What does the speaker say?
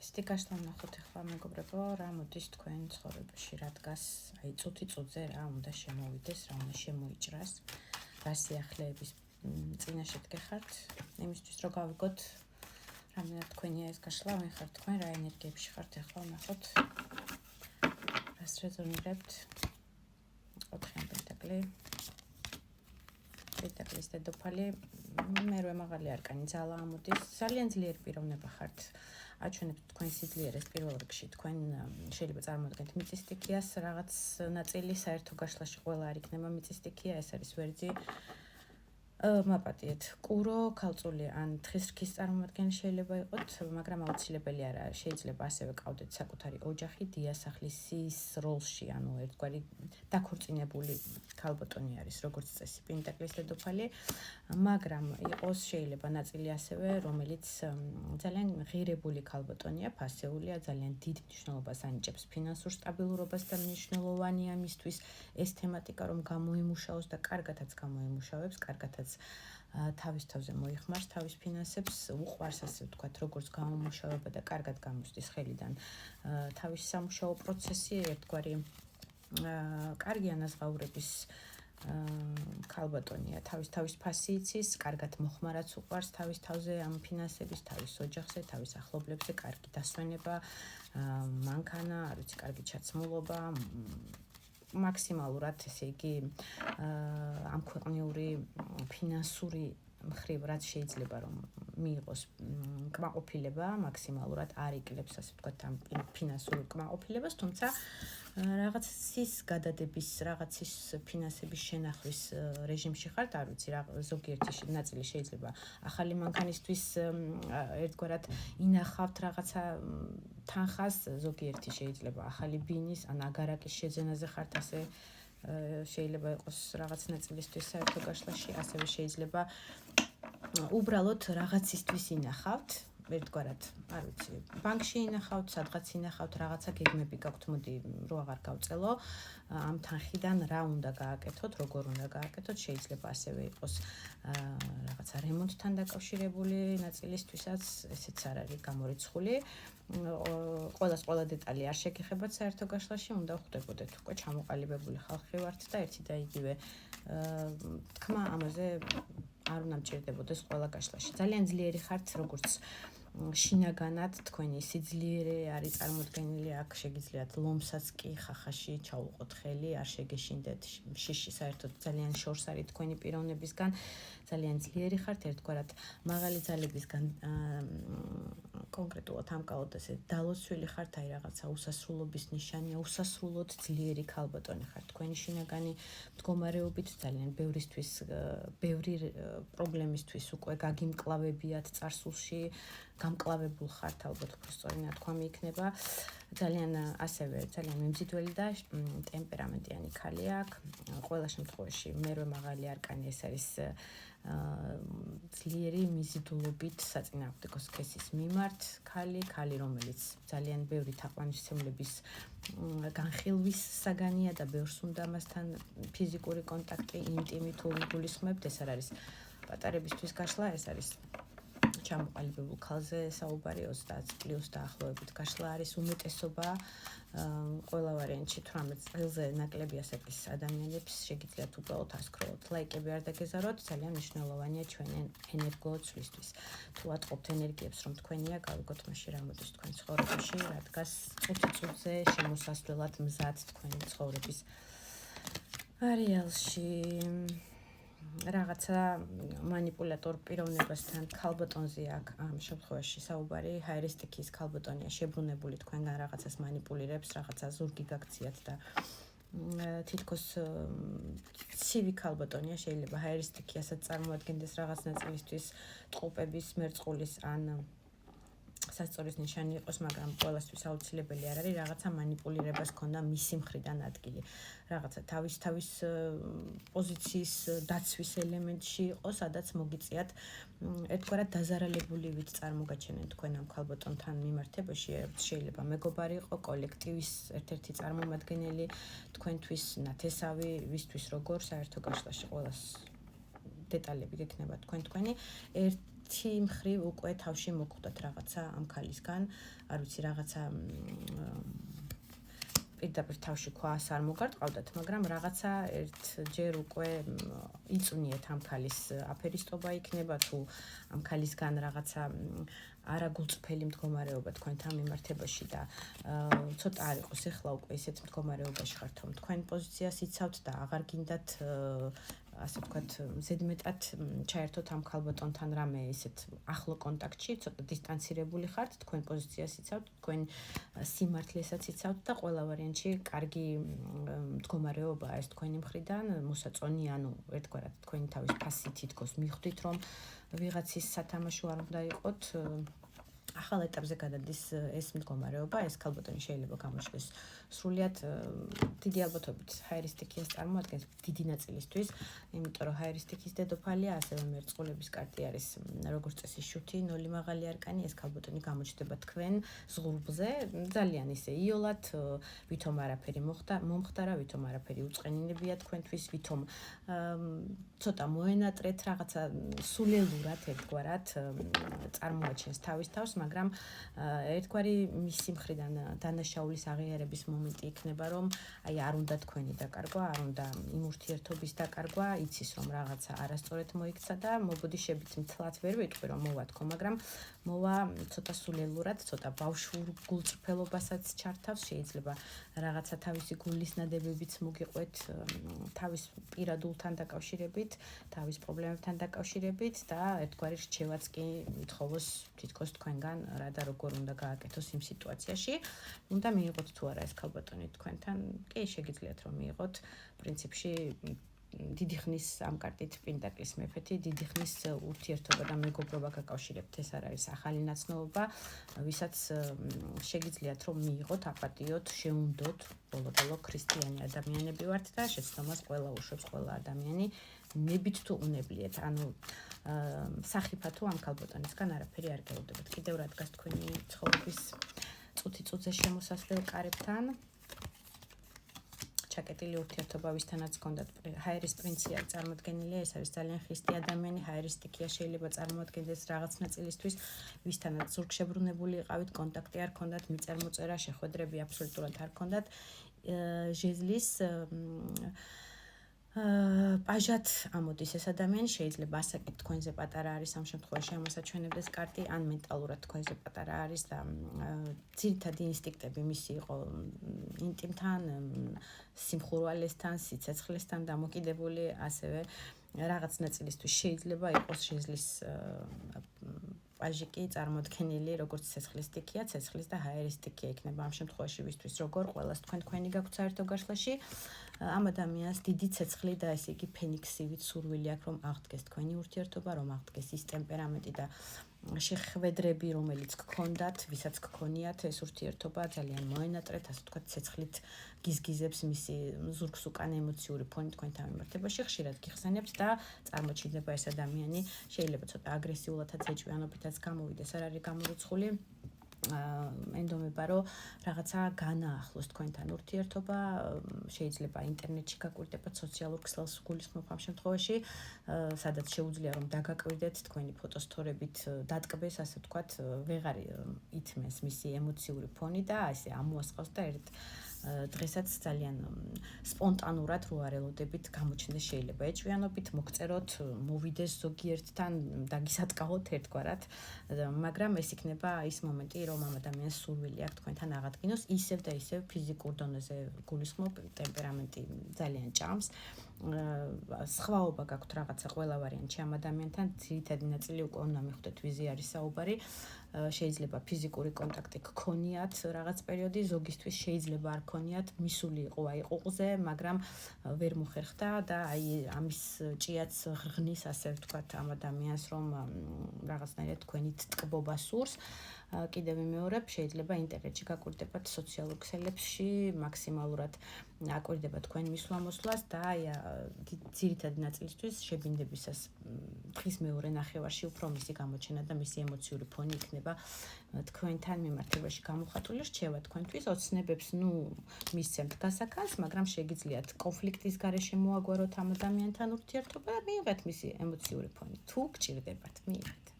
სტიკაშთან ნახოთ ახლა მეგობრებო, რა მოდის თქვენ ცხოვრებაში, რა დგას, აი წუთი-წუთზე რა უნდა შემოვიდეს, რა უნდა შემოიჭრას, რა სიახლეების წინაშე დგეხართ, იმისთვის რომ გავიგოთ, რამდენად თქვენია ეს გაშლა, ვინ ხართ თქვენ, რა ენერგიებში ხართ ახლა ნახოთ. რას რეზონირებთ? 4 პენტაკლი. პენტაკლის დედოფალი, მერვე მაღალი არკანი ძალა ამოდის, ძალიან ძლიერი პიროვნება ხართ. აჩვენებთ თქვენ სიძლიერეს პირველ რიგში, თქვენ შეიძლება წარმოადგენთ მიწისტიქიას, რაღაც ნაწილი საერთო გაშლაში ყველა არ იქნება მიწისტიქია, ეს არის ვერძი. მაპატიეთ, კურო, ქალწული ან თხის რქის წარმოადგენელი შეიძლება იყოთ, მაგრამ აუცილებელი არ არის, შეიძლება ასევე ყავდეთ საკუთარი ოჯახი, დიასახლისის როლში, ანუ ერთგვარი დაქორწინებული ქალბატონი არის, როგორც წესი, პენტაკლის დედოფალი, მაგრამ იყოს შეიძლება ნაწილი ასევე, რომელიც ძალიან ღირებული ქალბატონია, ფასეულია, ძალიან დიდ მნიშვნელობას ანიჭებს ფინანსურ სტაბილურობას და მნიშვნელოვანია მისთვის ეს თემატიკა, რომ გამოიმუშაოს და კარგათაც გამოიმუშავებს, კარგათაც თავის თავზე მოიხმარს თავის ფინანსებს, უყვარს ასე ვთქვათ, როგორც გამომუშავება და კარგად გამოსდის ხელიდან თავის სამუშაო პროცესი, ერთგვარი კარგი ანაზღაურების ქალბატონია, თავის ფასი იცის, კარგად მოხმარაც უყვარს თავის თავზე ამ ფინანსების, თავის ოჯახზე, თავის ახლობლებზე, კარგი დასვენება, მანქანა, არ ვიცი, კარგი ჩაცმულობა, მაქსიმალურად, ესე იგი, ამ ქვეყნიური ფინანსური მხრივ რაც შეიძლება რომ მიიღოს კმაყოფილება, მაქსიმალურად არ იკლებს, ასე ვთქვათ, ამ ფინანსურ კმაყოფილებას, თუმცა რაღაცის გადადების, რაღაცის ფინანსების შენახვის რეჟიმში ხართ, არ ვიცი, ზოგიერთი ნაწილი შეიძლება ახალი მანქანისთვის ერთგვარად ინახავთ რაღაცა თანხას, ზოგიერთი შეიძლება ახალი ბინის ან აგარაკის შეძენაზე ხართ, ასე შეიძლება იყოს რაღაც ნაწილისთვის საერთო გაშლაში, ასევე შეიძლება უბრალოდ რაღაცისთვის ინახავთ, ერთგვარად, არ ვიცი, ბანკში ინახავთ, სადღაც ინახავთ, რაღაცა გეგმები გაქვთ, მოდი რო აღარ გავწელო, ამ თანხიდან რა უნდა გააკეთოთ, როგორ უნდა გააკეთოთ, შეიძლება ასევე იყოს რაღაცა რემონტთან დაკავშირებული ნაწილისთვისაც, ესეც არ არის გამორიცხული. ყველა დეტალი არ შეგეხებათ საერთო გაშლაში, უნდა ხვდებოდეთ უკვე ჩამოყალიბებული ხალხი ვართ და ერთი და იგივე თქმა ამაზე არ უნდა მჭირდებოდეს ყველა გაშლაში. ძალიან ძლიერი ხართ, როგორც შინაგანად თქვენი სიძლიერე არის წარმოდგენილი, აქ შეგიძლიათ ლომსაც კი ხახაში ჩაუყოთ ხელი, არ შეგეშინდეთ შიში, საერთოდ ძალიან შორს არის თქვენი პიროვნებისგან, ძალიან ძლიერი ხართ, ერთგვარად მაღალი ძალებისგან კონკრეტულად ამკალოდ ესე დალოცვილი ხართ, აი რაღაცა უსასრულობის ნიშანია, უსასრულოდ ძლიერი ქალბატონი ხართ, თქვენი შინაგანი მდგომარეობით ძალიან ბევრი პრობლემისთვის უკვე გაგიმკლავებიათ წარსულში, გამკლავებულ ხართ, ალბათ უფრო სწორი ნათქვამი იქნება. ძალიან მიმზიდველი და ტემპერამენტიანი ქალი აქ. ყველა შემთხვევაში მერვე მაღალი არკანი ეს არის ძლიერი მიზიდულობით საწინააღმდეგო სქესის მიმართ ქალი, რომელიც ძალიან ბევრი თაყვანისმცემლების განხილვის საგანია და ბევრს უნდა მასთან ფიზიკური კონტაქტი, ინტიმი თუ გულისხმობთ, ეს არ არის პატარებისთვის გაშლა, ეს არის ჩამოყალიბებულ ქალზე საუბარი 30 პლუს დაახლოებით გაშლა არის უმეტესობა, ყველა ვარიანტში 18 წელზე ნაკლები ასაკის ადამიანებს შეგიძლიათ უბრალოდ ასკროლოთ, ლაიკები არ დაგეზაროთ, ძალიან მნიშვნელოვანია ჩვენი ენერგოცვლისთვის. თუ ატყობთ ენერგიებს, რომ თქვენია, გავიგოთ მაშინ რა მოდის თქვენ ცხოვრებაში, რა დგას წუთი-წუთზე შემოსასვლელად მზად თქვენი ცხოვრების არეალში. რაღაცა манипуляტორ პიროვნებასთან ქალბატონზე აქ ამ შემთხვევაში საუბარი ჰაერისტიკის ქალბატონია შებრუნებული თქვენგან რაღაცას манипуლირებს, რაღაცა ზურგი გაქციათ და თითქოს ცივი ქალბატონია, შეიძლება ჰაერისტიკიასაც წარმოადგენდეს რაღაც ნაწილისთვის ტყუპების, მერწყულის ან სასწორის ნიშანი იყოს, მაგრამ ყველასთვის აუცილებელი არ არის, რაღაცა манипуლირებას ქონდა მისი მხრიდან ადგილი. რაღაცა თავის პოზიციის დაცვის ელემენტში იყოს, სადაც მოგიწიათ ერთგვარად დაზარალებული ვით წარმოგაჩენენ თქვენ ამ ქალბატონთან მიმართებაში, შეიძლება მეგობარი იყო, კოლექტივის ერთ-ერთი წარმომადგენელი, თქვენთვის ნათესავი, ვისთვის როგორ საერთო გაშლაში ყველას დეტალები გექნება თქვენი. ერთი მხრივ უკვე თავში მოგხვდათ რაღაცა ამ ქალისგან, არ ვიცი რაღაცა პირდაპირ თავში ქვას არ მოგარტყავდათ, მაგრამ რაღაცა ერთჯერ უკვე იწვნიეთ ამ ქალის აფერისტობა იქნება თუ ამ ქალისგან რაღაცა არაგულწრფელი მდგომარეობა თქვენთან მიმართებაში და ცოტა არ იყოს ეხლა უკვე ისეთ მდგომარეობაში ხართ, რომ თქვენ პოზიციას იცავთ და აღარ გინდათ ასე ვთქვათ, ზედმეტად ჩაერთოთ ამ ქალბატონთან რამე ისეთ ახლო კონტაქტში, ცოტა დისტანცირებული ხართ, თქვენ პოზიციას იცავთ, თქვენ სიმართლესაც იცავთ და ყველა ვარიანტში კარგი მდგომარეობაა ეს თქვენი მხრიდან, მოსაწონი, ანუ ერთგვარად თქვენი თავის ფასი თითქოს მიხვდით, რომ ვიღაცის სათამაშო არ უნდა იყოთ. ახალ ეტაპზე გადადის ეს მდგომარეობა, ეს ქალბატონი შეიძლება გამოჩნდეს სრულიად დიდი ალბათობით ჰაერისტიქიას წარმოადგენს დიდი ნაწილისთვის, იმიტომ რომ ჰაერისტიქის დედოფალია, ასევე მერწყულების კარტი არის როგორც წესი შუთი, 0 მაღალი არკანი, ეს ქალბატონი გამოჩნდება თქვენ ზღურბლზე, ძალიან ისე იოლად, ვითომ არაფერი მომხდარა, ვითომ არაფერი უწყენინებია თქვენთვის, ვითომ ცოტა მოენატრეთ რაღაცა სულელურად ერთგვარად წარმოაჩენს თავის თავს, მაგრამ ერთგვარი მისი მხრიდან დანაშაულის აღიარების მომენტი იქნება, რომ აი არ უნდა თქვენი დაკარგვა, არ უნდა იმ ურთიერთობის დაკარგვა, იცის რომ რაღაცა არასწორად მოიქცა და მობოდიშებით მთლად ვერ ვიტყვი რომ მოვა თქო, მაგრამ მოვა ცოტა სულელურად, ცოტა ბავშვურ გულწრფელობასაც ჩართავს, შეიძლება რაღაცა თავისი გულის ნადებებიც მოგიყვეთ თავის პირადულთან დაკავშირებით, თავის პრობლემებთან დაკავშირებით და ერთგვარი რჩევაც კი ითხოვოს თითქოს თქვენგან რა და როგორ უნდა გააკეთოს იმ სიტუაციაში. უნდა მიიღოთ თუ არა ეს ქალბატონი თქვენთან? კი, შეგიძლიათ რომ მიიღოთ. პრინციპში დიდი ხნის ამ კარტით პენტაკლის მეფეთი, დიდი ხნის ურთიერთობა და მეგობრობა გაკავშირებთ, ეს არ არის ახალი ნაცნობა, ვისაც შეგიძლიათ რომ მიიღოთ, აპატიოთ, შეუნდოთ, ბოლო-ბოლო ქრისტიანი ადამიანები ვართ და შეცდომას ყველა უშვებს, ყველა ადამიანი ნებით თუ უნებლიეთ, ანუ სახიფა თუ ამ ქალბატონისგან არაფერი არ გეუბნებათ. კიდევ რა დგას თქვენი ცხოვრების წუთი-წუთზე შემოსასვლელ კარებთან? ჩაკეტილი ურთიერთობა ვისთანაც გქონდათ ჰაერის პრინცი არის წარმოდგენილი, ეს არის ძალიან ხისტი ადამიანი, ჰაერისტიქია შეიძლება წარმოადგენდეს რაღაც ნაწილისთვის, ვისთანაც ზურგშებრუნებული იყავით, კონტაქტი არ გქონდათ, მიწერ-მოწერა, შეხვედრები აბსოლუტურად არ გქონდათ, ჟეზლის პაჟად ამოდის ეს ადამიანი, შეიძლება ასაკით თქვენზე პატარა არის, ამ შემთხვევაში ამოსაჩვენებდეს კარტი, ან მენტალურად თქვენზე პატარა არის და ძირითადი ინსტინქტები მისი იყო ინტიმთან, სიმხურვალესთან, სიცეცხლესთან დამოკიდებული, ასევე რაღაც ნაწილისთვის შეიძლება იყოს ჟეზლის პაჟი კი წარმოდგენილი როგორც ცეცხლის სტიქია, ცეცხლის და ჰაერის სტიქია იქნება ამ შემთხვევაში ვისთვის როგორ ყველას თქვენი გაქვთ საერთო გარშლაში. ამ ადამიანს დიდი ცეცხლი და ესე იგი ფენიქსივით სურვილი აქვს რომ აღდგეს თქვენი ურთიერთობა, რომ აღდგეს ის ტემპერამენტი და შეხვედრები, რომელიც გქონდათ, ვისაც გქონიათ ეს ურთიერთობა, ძალიან მოენატრეთ, ასე ვთქვათ, ცეცხლით გიზგიზებს მისი ზურგს უკან ემოციური ფონი თქვენთან მიმართებაში, ხშირად გიხსენებთ და წარმოჩინდება ეს ადამიანი, შეიძლება ცოტა აგრესიულადაც ეჭვიანობითაც გამოვიდეს, არ არის გამორიცხული. ენდომება რომ რაღაცა განაახლოს თქვენთან ურთიერთობა, შეიძლება ინტერნეტში გაკვირდებათ, სოციალურ ქსელს გულისხმობ ამ შემთხვევაში, სადაც შეუძლია რომ დაგაკვირდეთ თქვენი ფოტოსთორებით დატკბეს, ასე ვთქვათ, ვეღარ ითმეს მისი ემოციური ფონი და ასე ამოასყავს და ერთ დღესაც ძალიან სპონტანურად რო არ ელოდებით გამოჩნდეს შეიძლება ეჭვიანობით, მოგწეროთ, მოვიდეს ზოგიერთთან, დაგისატკავოთ ერთგვარად, მაგრამ ეს იქნება ის მომენტი, რომ ამ ადამიანს სურვილი აქვს თქვენთან აღადგინოს, ისევ და ისევ ფიზიკურ დონეზე გულისხმობ, ტემპერამენტი ძალიან ჭამს. სხვაობა გაქვთ რაღაცა ყველა ვარიანტში ამ ადამიანთან, ძირითადი ნაწილი უკვე უნდა მიხვდეთ ვიზე არის საუბარი. შეიძლება ფიზიკური კონტაქტი გქონიათ რაღაც პერიოდი, ზოგისთვის შეიძლება არ გქონიათ, მისული იყო აი ყუყზე, მაგრამ ვერ მოხერხდა და აი ამის ჭიაც ღრღნის, ასე ვთქვათ, ამ ადამიანს, რომ რაღაცნაირად თქვენით ტკბობა სურს. კიდევ ვიმეორებ, შეიძლება ინტერნეტში გაკვირდებათ სოციალურ ქსელებში, მაქსიმალურად აკვირდება თქვენ მისვლა-მოსვლას და აი ძირითადი ნაწილისთვის შებინდებისას დღის მეორე ნახევარში უფრო მისი გამოჩენა და მისი ემოციური ფონი იქნება თქვენთან მიმართებაში გამოხატული. რჩევა თქვენთვის ოცნებებს მისცემთ გასაქანს, მაგრამ შეგიძლიათ კონფლიქტის გარეშე მოაგვაროთ ამ ადამიანთან ურთიერთობა და მიიღეთ მისი ემოციური ფონი. თუ გჭირდებათ, მიიღეთ.